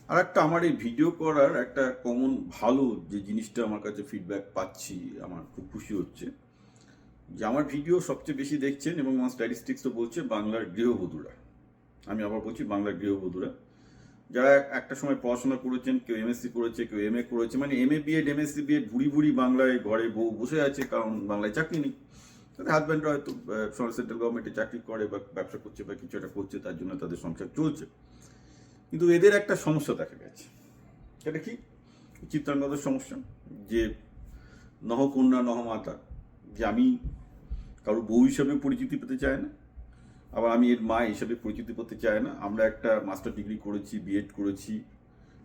আর একটা আমার এই ভিডিও করার একটা কমন ভালো যে জিনিসটা আমার কাছে ফিডব্যাক পাচ্ছি, আমার খুব খুশি হচ্ছে যে আমার ভিডিও সবচেয়ে বেশি দেখছেন এবং আমার স্ট্যাটিস্টিক্সও বলছে বাংলার গৃহবধূরা। আমি আবার বলছি বাংলার গৃহবধূরা যারা একটা সময় পড়াশোনা করেছেন, কেউ এমএসসি করেছে, কেউ এমএ করেছে, মানে এমএ বিএড এমএসসি বিএড ভুড়ি ভুড়ি বাংলায় ঘরে বউ বসে আছে, কারণ বাংলায় চাকরি নেই। তাদের হাজব্যান্ডরা হয়তো সেন্ট্রাল গভর্নমেন্টে চাকরি করে বা ব্যবসা করছে বা কিছু একটা করছে, তার জন্য তাদের সংসার চলছে। কিন্তু এদের একটা সমস্যা দেখা গেছে। সেটা কি? চিত্রাঙ্গদের সমস্যা, যে নহকন্যা নহমাতা, যে আমি কারোর বউ হিসাবে পরিচিতি পেতে চাই না, আবার আমি এর মা হিসাবে পরিচিতি পেতে চাই না। আমরা একটা মাস্টার ডিগ্রি করেছি, বিএড করেছি,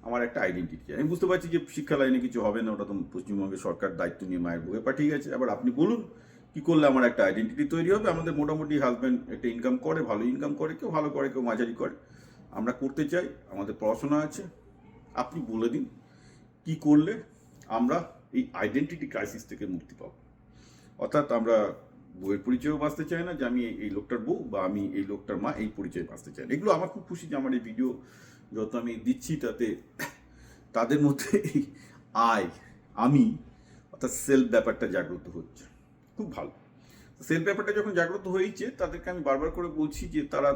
আমার একটা আইডেন্টিটি। আমি বুঝতে পারছি যে শিক্ষা লাইনে কিছু হবে না, ওটা তো পশ্চিমবঙ্গের সরকার দায়িত্ব নিয়ে মায়ের বউয়ে পাঠিয়ে গেছে। আবার আপনি বলুন কি করলে আমার একটা আইডেন্টিটি তৈরি হবে? আমাদের মোটামুটি হাজব্যান্ড একটা ইনকাম করে, ভালো ইনকাম করে, কেউ ভালো করে, কেউ মাঝারি করে। আমরা করতে চাই, আমাদের পড়াশোনা আছে। আপনি বলে দিন কি করলে আমরা এই আইডেন্টিটি ক্রাইসিস থেকে মুক্তি পাবো। অর্থাৎ আমরা বউয়ের পরিচয়ও বাঁচতে চাই না যে আমি এই লোকটার বউ বা আমি এই লোকটার মা, এই পরিচয় বাঁচতে চাই না। এগুলো আমার খুব খুশি যে আমার এই ভিডিও যত আমি দিচ্ছি তাতে তাদের মধ্যে এই আই, আমি, অর্থাৎ সেলফ ব্যাপারটা জাগ্রত হচ্ছে। খুব ভালো। সেলফ ব্যাপারটা যখন জাগ্রত হয়েছে, তাদেরকে আমি বারবার করে বলছি যে তারা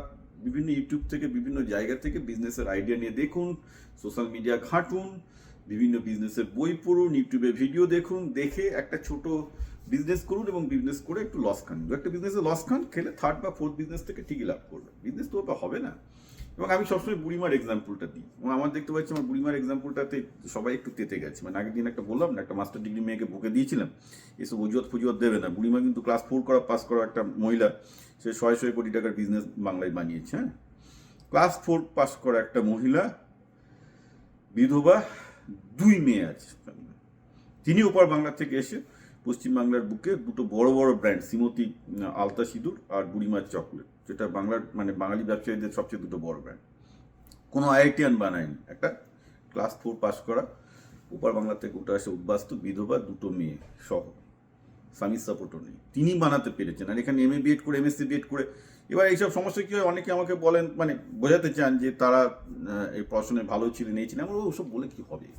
বিভিন্ন ইউটিউব থেকে, বিভিন্ন জায়গা থেকে বিজনেসের আইডিয়া নিয়ে দেখুন, সোশ্যাল মিডিয়া ঘাঁটুন, বিভিন্ন বিজনেসের বই পড়ুন, ইউটিউবে ভিডিও দেখুন, দেখে একটা ছোট বিজনেস করুন এবং বিজনেস করে একটু লস খান। একটা বিজনেসে লস খান, খেলে থার্ড বা ফোর্থ বিজনেস থেকে ঠিকই লাভ করবে। বিজনেস তো হবে না। এবং আমি সবসময় বুড়িমার এক্সাম্পলটা দিই, এবং আমার দেখতে পাচ্ছি আমার বুড়িমার এক্সাম্পলটাতে সবাই একটু তেতে গেছে। মানে আগের দিন একটা বললাম না, একটা মাস্টার ডিগ্রি মেয়েকে বুকে দিয়েছিলাম, এসব অজুহাত ফজুহাত দেবে না। বুড়িমা কিন্তু ক্লাস 4 পাস করা একটা মহিলা, সে 100 কোটি টাকার বিজনেস বাংলায় বানিয়েছে। হ্যাঁ, ক্লাস 4 পাস করা একটা মহিলা, বিধবা, 2 মেয়ে আছে। তিনি ওপার বাংলা থেকে এসে পশ্চিমবাংলার বুকে দুটো বড় বড় ব্র্যান্ড, শ্রীমতী আলতা সিঁদুর আর বুড়িমার চকলেট, যেটা বাংলার মানে বাঙালি ব্যবসায়ীদের সবচেয়ে দুটো বড় ব্র্যান্ড। কোনো আইআইটিয়ান বানায়নি, একটা ক্লাস 4 পাস করা, ওপার বাংলা থেকে উঠে আসে উদ্বাস্তু, বিধবা, দুটো মেয়ে সহ, স্বামীর সাপোর্টও নেই, তিনি বানাতে পেরেছেন। আর এখানে এমএ বিএড করে, এমএসসি বিএড করে। এবার এইসব সমস্যা কি হয়, অনেকে আমাকে বলেন, মানে বোঝাতে চান যে তারা এই পড়াশোনায় ভালো ছিলেন, এই ছিলেন। আমরা ওসব বলে কি হবে?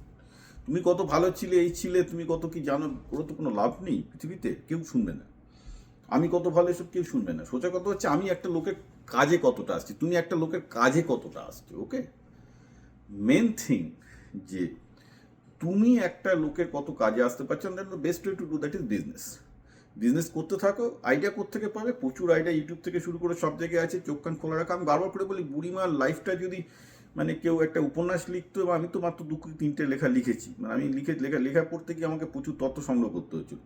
তুমি কত ভালো ছিলে, এই ছিলে, তুমি কত কি জানো, ওর তো কোনো লাভ নেই পৃথিবীতে, কেউ শুনবে না। আমি কত ভালো, এসব কেউ শুনবে না। সোজা কথা হচ্ছে আমি একটা লোকের কাজে কতটা আসছি, তুমি একটা লোকের কাজে কতটা আসছো। ওকে, মেন থিং যে তুমি একটা লোকের কত কাজে আসতে পারছো, best way to do that is business. Business করতে থাকো। আইডিয়া কোত্থেকে পাবে? প্রচুর আইডিয়া ইউটিউব থেকে শুরু করে সব জায়গায় আছে, চোখ কান খোলা রাখা। আমি বারবার করে বলি, বুড়িমার লাইফটা যদি মানে কেউ একটা উপন্যাস লিখতো, এবং আমি তো মাত্র 2-3টে লেখা লিখেছি, মানে আমি লেখা পড়তে গিয়ে আমাকে প্রচুর তথ্য সংগ্রহ করতে হচ্ছিল।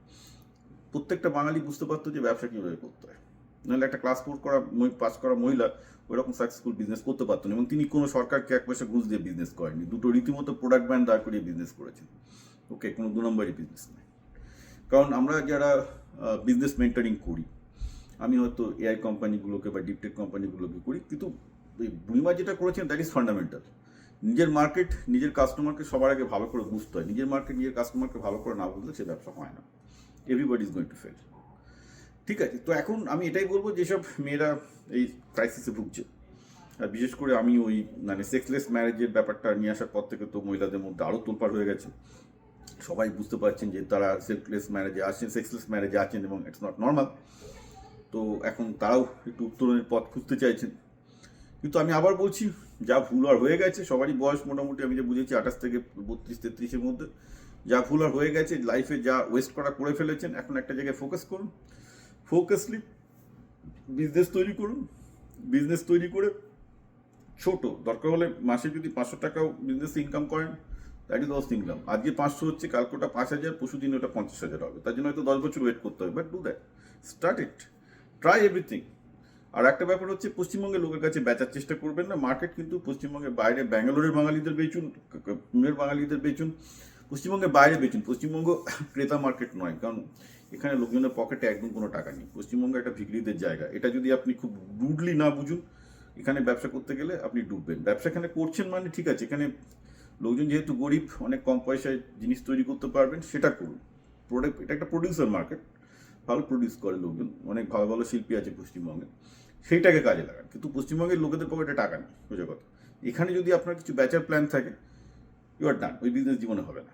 প্রত্যেকটা বাঙালি বুঝতে পারতো যে ব্যবসা কীভাবে করতে হয়, নাহলে একটা ক্লাস 4 পাস করা মহিলা ওইরকম সাকসেসফুল বিজনেস করতে পারতো না। এবং তিনি কোনো সরকারকে 1 পয়সা ঘুষ দিয়ে বিজনেস করেননি, দুটো রীতিমতো প্রোডাক্ট ব্র্যান্ড দাঁড় করিয়ে বিজনেস করেছেন। ওকে, কোনো 2 নম্বরই বিজনেস নেই। কারণ আমরা যারা বিজনেস মেন্টারিং করি, আমি হয়তো এআই কোম্পানিগুলোকে বা ডিপটেক কোম্পানিগুলোকে করি, কিন্তু এই বুড়িমা যেটা করেছেন দ্যাট ইজ ফান্ডামেন্টাল। নিজের মার্কেট, নিজের কাস্টমারকে সবার আগে ভালো করে বুঝতে হয়। নিজের মার্কেট, নিজের কাস্টমারকে ভালো করে না বুঝলে সে ব্যবসা হয় না। Everybody is going to fail. ঠিক আছে, তো এখন আমি এটাই বলবো, যেসব মেয়েরা এই ক্রাইসিসে ভুগছে, আর বিশেষ করে আমি ওই মানে সেক্সলেস ম্যারেজের ব্যাপারটা নিয়ে আসার পর থেকে তো মহিলাদের মধ্যে আরও তোলপাড় হয়ে গেছে। সবাই বুঝতে পারছেন যে তারা সেক্সলেস ম্যারেজে আছেন এবং ইটস নট নর্মাল। তো এখন তারাও একটু উত্তরণের পথ খুঁজতে চাইছেন। কিন্তু আমি আবার বলছি, যা ভুল আর হয়ে গেছে, সবারই বয়স মোটামুটি আমি যে বুঝেছি 28 থেকে 32-33-এর মধ্যে, যা ভুল আর হয়ে গেছে, লাইফে যা ওয়েস্ট করে ফেলেছেন, এখন একটা জায়গায় ফোকাস করুন। ফোকাসলি বিজনেস তৈরি করুন। বিজনেস তৈরি করে ছোট, দরকার হলে মাসে যদি 500 টাকাও বিজনেস ইনকাম করেন, দ্যাট ইজ অলসো ইনকাম। আজকে 500 হচ্ছে, কালকে ওটা 5000, পরশু দিন ওটা 50,000 হবে। তার জন্য হয়তো 10 বছর ওয়েট করতে হবে, but do that, start it, try everything. আর একটা ব্যাপার হচ্ছে, পশ্চিমবঙ্গের লোকের কাছে বেচার চেষ্টা করবেন না। মার্কেট কিন্তু পশ্চিমবঙ্গের বাইরে, ব্যাঙ্গালোরের বাঙালিদের বেচুন, পুনের বাঙালিদের বেচুন, পশ্চিমবঙ্গের বাইরে বেচুন। পশ্চিমবঙ্গ ক্রেতা মার্কেট নয়, কারণ এখানে লোকজনের পকেটে একদম কোনো টাকা নেই। পশ্চিমবঙ্গ একটা ভিখিরিদের জায়গা। এটা যদি আপনি খুব রুডলি না বুঝুন, এখানে ব্যবসা করতে গেলে আপনি ডুববেন। ব্যবসা এখানে করছেন মানে ঠিক আছে, এখানে লোকজন যেহেতু গরিব, অনেক কম পয়সায় জিনিস তৈরি করতে পারবেন, সেটা করুন। প্রোডাক্ট, এটা একটা প্রডিউসার মার্কেট, ভালো প্রডিউস করে লোকজন, অনেক ভালো ভালো শিল্পী আছে পশ্চিমবঙ্গে, সেইটাকে কাজে লাগান। কিন্তু পশ্চিমবঙ্গের লোকেদের পকেটে টাকা নেই, বুঝে কথা। এখানে যদি আপনার কিছু বেচার প্ল্যান থাকে, ইউ আর ডান, ওই বিজনেস জীবনে হবে না।